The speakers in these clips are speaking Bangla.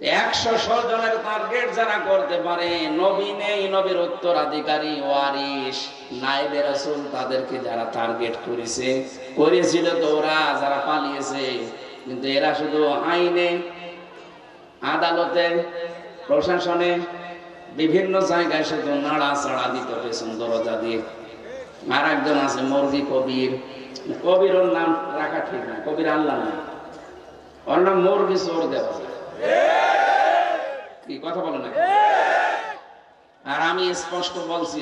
100 জনের টার্গেট যারা করতে পারে, নবী নেই, নবীর উত্তরাধিকারী ওয়ারিস নায়েবে রাসূল, তাদেরকে যারা টার্গেট করেছিল তো ওরা যারা পালিয়েছে। কিন্তু এরা শুধু আইনে, আদালতে, প্রশাসনে, বিভিন্ন জায়গায় শুধু নাড়াচাড়া দিত পেছন দরজা দিয়ে। আর একজন আছে মুরগি কবির, কবির ওর নাম রাখা ঠিক না, কবির আল্লাহ না, ওর নাম মুরগি চোর দেওয়া যায়। কি কথা বলে না? আর আমি স্পষ্ট বলছি,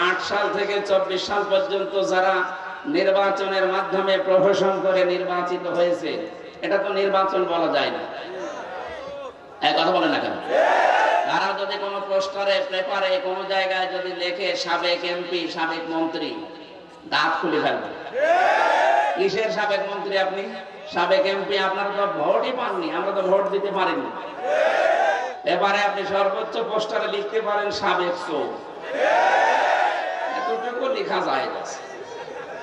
8 সাল থেকে 24 সাল পর্যন্ত যারা নির্বাচনের মাধ্যমে প্রহসন করে নির্বাচিত হয়েছে, এটা তো নির্বাচন বলা যায় না। এই কথা বলে না কেন? তারা যদি কোনো পোস্টারে, পেপারে, কোনো জায়গায় যদি লেখে সাবেক এমপি, সাবেক মন্ত্রী, দাঁত খুলে ফেলবে। কিসের সাবেক মন্ত্রী আপনি? সাবেক এমপি? আপনারা তো ভোটই পাননি, আমরা তো ভোট দিতে পারিনি। এবারে আপনি সর্বোচ্চ পোস্টারে লিখতে পারেন সাবেক চোর, এতটুকু লেখা যায় না।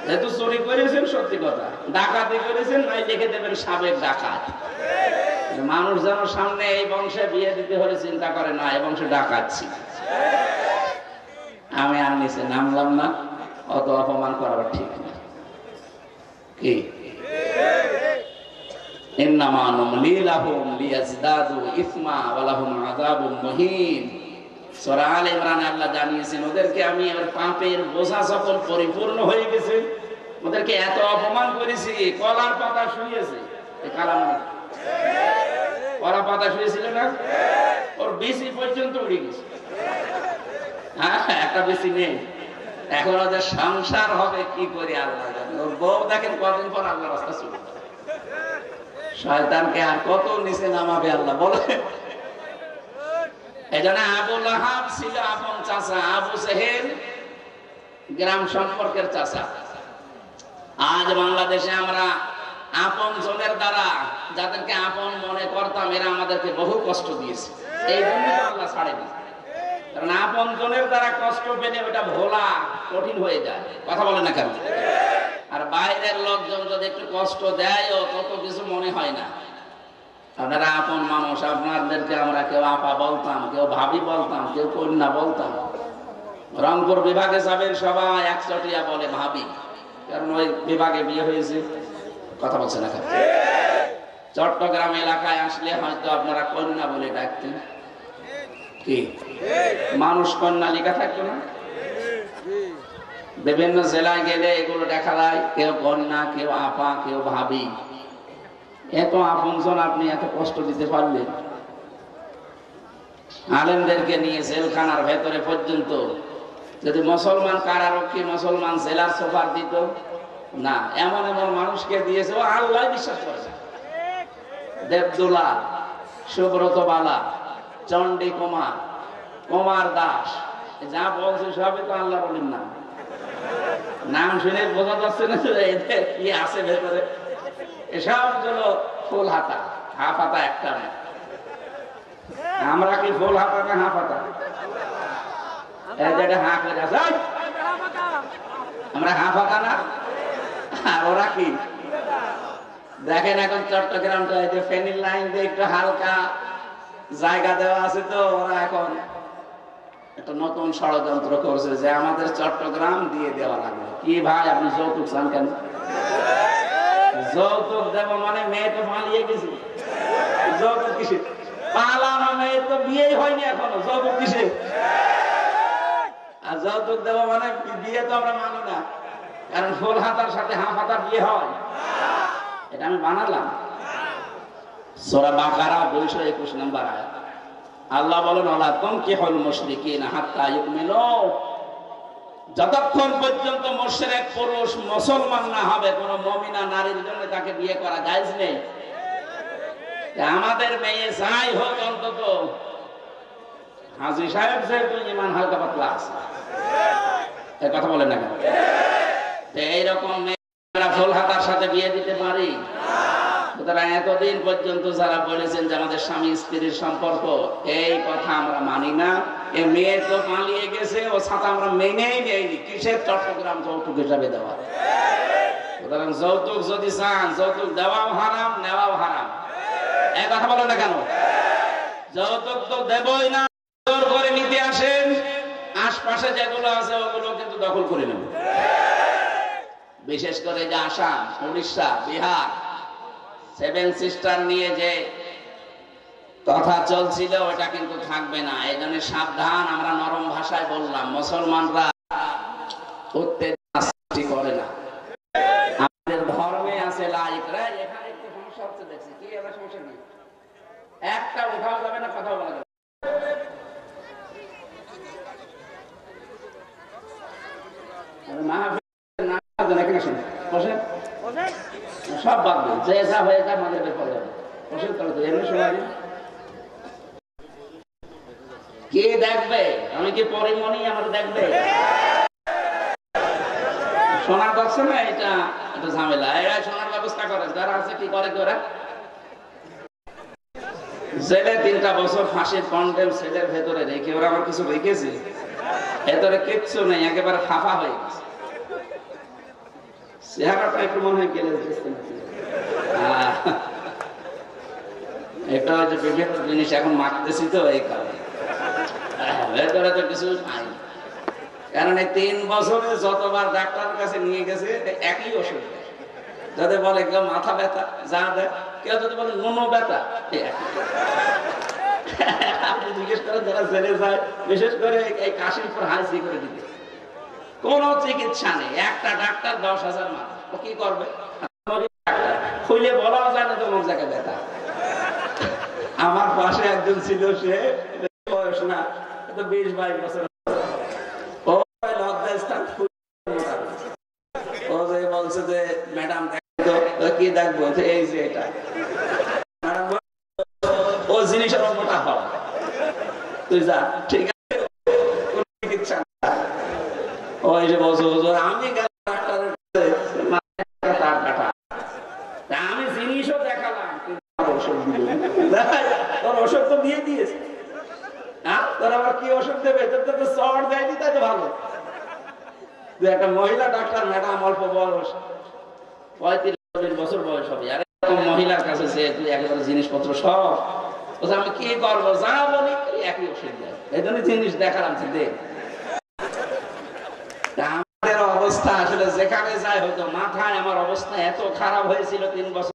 যেহেতু চুরি করেছেন সত্যি কথা, ডাকাতি করেছেন নাই লিখে দেবেন সাবেক ডাকাত। মানুষ যেন সামনে এই বংশে বিয়ে দিতে হলে চিন্তা করে না এই বংশে ডাকাচ্ছি। আমি আর নিচে নামলাম না, অত অপমান করার ঠিক না। কি ইন্নামা নুমলি লাহুম লিয়াজদাদু ইসমা ওয়া লাহুম আযাবুম মুহিন। সূরা আলে ইমরানে আল্লাহ জানিয়েছেন, ওদেরকে আমি ওর পাপের বোঝা যখন পরিপূর্ণ হয়ে গেছে, ওদেরকে এত অপমান করেছি, কলার পাতা শুইয়েছে। এই কালাম কলা পাতা শুয়েছিল না, ওর বেশি পর্যন্ত উড়ে গেছে। হ্যাঁ, একটা বেশি নেই। এখন ওদের সংসার হবে কি করে আল্লাহ জানে। ওর বউ দেখেন কদিন পর আল্লাহ রাস্তা চলে, শয়তানকে আর কত নিচে নামাবে আল্লাহ বলে। এই জন্য আবু লাহাব ছিল আপন চাচা, আবু জেহেল গ্রাম সম্পর্কের চাচা। আজ বাংলাদেশে আমরা আপন জনের দ্বারা যাদেরকে আপন মনে করতাম, এরা আমাদেরকে বহু কষ্ট দিয়েছে। এই জন্য আল্লাহ ছাড়েনি, কারণ আপন জনের দ্বারা কষ্ট পেলে ওটা ভোলা কঠিন হয়ে যায়। কথা বলে না কেন? আর বাইরের লোকজন যদি একটু কষ্ট দেয়, তত কিছু মনে হয় না। আপনারা আপন মানুষ, আপনাদেরকে আমরা কেউ আপা বলতাম, কেউ ভাবি বলতাম, কেউ কন্যা বলতাম। রংপুর বিভাগে যাবেন সবাই একচটিয়া বলে ভাবি, কারণ ওই বিভাগে বিয়ে হয়েছে। কথা বলছে না? চট্টগ্রাম এলাকায় আসলে হয়তো আপনারা কন্যা বলে ডাকতেন। কি মানুষ কন্যা লেখা থাকতো না? বিভিন্ন জেলায় গেলে এগুলো দেখা যায়, কেউ কন্যা, কেউ আপা, কেউ ভাবি। এত আপনজন আপনি এত কষ্ট দিতে পারলেন? আলেমদেরকে নিয়ে জেলখানার ভেতরে পর্যন্ত যদি মুসলমান কারারক্ষী, মুসলমান জেলার সুপার দিত না, এমন এমন মানুষকে দিয়েছে ও আল্লাহ বিশ্বাস করেছে। দেবদুলা, সুব্রত বালা, চণ্ডী কুমার, কুমার দাস, যা বলছে সবই তো আল্লাহ বলেন না। নাম শুনে বোঝা যাচ্ছে না এদের কি আছে ভেতরে। এসব হলো ফুল হাতা, হাফ হাতা একটা না। আমরা কি ফুল হাতা না হাফ হাতা? হা করে আছে, আমরা হাফ হাতা না। আর ওরা কি দেখেন, এখন চট্টগ্রামটা এই যে ফেনীর লাইন দিয়ে একটু হালকা জায়গা দেওয়া আছে, তো ওরা এখন একটা নতুন ষড়যন্ত্র করছে যে আমাদের চট্টগ্রাম দিয়ে দেওয়া লাগবে। কি ভাই, আপনি যৌতুক চান কেন? যৌতুক দেব মানে মেয়ে তো পালিয়ে গেছে, যৌতুক কিসে? পালানো মেয়ে তো বিয়েই হয়নি এখনো, যৌতুক কিসে? আর যৌতুক দেব মানে বিয়ে তো আমরা মানি না, কারণ ফুল হাতার সাথে হাফ হাতার বিয়ে হয়। এটা আমি বানালাম। সূরা বাকারা 221 নম্বর আয়াত। আল্লাহ বলেন, ওয়ালা তুনকিহুল মুশরিকিনা হাত্তা ইউমিনু, যতক্ষণ পর্যন্ত মুশরিক পুরুষ মুসলমান না হবে, কোন মুমিনা নারীর জন্য তাকে বিয়ে করা জায়েজ নেই। আমাদের মেয়ে যাই হোক, অন্তত হাজী সাহেব যেহেতু ঈমান হালকা পাতলা আছে, এই কথা বলেন না কেন? এইরকম মেয়েরা ফুল হাতার সাথে বিয়ে দিতে পারি? সুতরাং এতদিন পর্যন্ত যারা বলেছেন যে আমাদের স্বামী স্ত্রীর সম্পর্ক, এই কথা আমরা মানি না। এ মেয়ে তো পালিয়ে গেছে, ও সাথে আমরা মেনেই নেইনি। কিসের চট্টগ্রাম যৌতুক হিসাবে দেওয়া? সুতরাং যৌতুক যদি চান, যৌতুক দেওয়াও হারাম, নেওয়াও হারাম। এই কথা বলে না কেন? যৌতুক তো দেবই না, জোর করে নিতে আসেন, আশপাশে যেগুলো আছে ওগুলো কিন্তু দখল করে নেব। বিশেষ করে যে আসাম, উড়িষ্যা, বিহার, সেভেন সিস্টার নিয়ে যে কথা চলছিল ওটা কিন্তু থাকবে না। এই জন্য সাবধান। আমরা নরম ভাষায় বললাম, মুসলমানরা উত্তেজনা সৃষ্টি করে না। আমাদের ধর্মে আছে লাইকরা। এখানে একটু সমস্যা হচ্ছে দেখছি, কি এবার সমস্যা নেই, একটা উঠাও যাবে না, কথা বলা যাবে সব বাদ দিন, যে যা হয়ে যা আমাদের বের করে যাবে। কে দেখবে? আমি কি পরিমণি আমার দেখবে? শোনার দরকার না, এটা একটা ঝামেলা। এরা শোনার ব্যবস্থা করে, যারা আছে কি করে ওরা জেলে 3টা বছর ফাঁসির কন্ডেম সেলের ভেতরে রেখে, ওরা আমার কিছু রেখেছে ভেতরে, কিচ্ছু নেই, একেবারে ফাঁপা হয়ে গেছে। চেহারাটা একটু মনে হয় গেলে এটা হচ্ছে বিভিন্ন জিনিস এখন মাখতেছি তো এই কারণে, ভেতরে তো কিছু নাই। কারণ এই 3 বছরে যতবার ডাক্তারের কাছে নিয়ে গেছে একই ওষুধ। যদি বলে কেউ মাথা ব্যথা, যা দেয়, কেউ যদি বলে নুনো ব্যথা, আপনি জিজ্ঞেস করেন যারা জেলে যায়, বিশেষ করে এই কাশির উপর হাসি করে দিতে, কোন চিকিৎসা নেই। একটা ডাক্তার 10,000 মানুষ, ও কি করবে? খুলে বলাও যায় না তোমার জায়গায় ব্যথা। আমার পাশে একজন ছিল, সে বয়স না, 20-22 বছর, বলছে যে ম্যাডাম কি দেখবো, এই যে এটা ও জিনিসের মোটা হওয়া, তুই যা, ঠিক আছে, চিকিৎসা ওই যে বলছো আমি ডাক্তারের আমি জিনিসও দেখালাম, তোর ওষুধ তো দিয়ে দিয়েছে, তোর আবার কি ওষুধ দেবে? তোর তো চড় দেয়নি, তাই তো ভালো। একটা মহিলা ডাক্তার, ম্যাডাম অল্প বয়স, 35-40 বছর বয়স হবে, আর মহিলার কাছে যে তুই একেবারে জিনিসপত্র সব, আমি কি করবো, যা বলি একই ওষুধ দেয়। এই জন্য জিনিস দেখালাম দেখ। আমাদের অবস্থা আসলে যেখানে যায়, হয়তো মাথায় আমার অবস্থা এত খারাপ হয়েছিল 3 বছর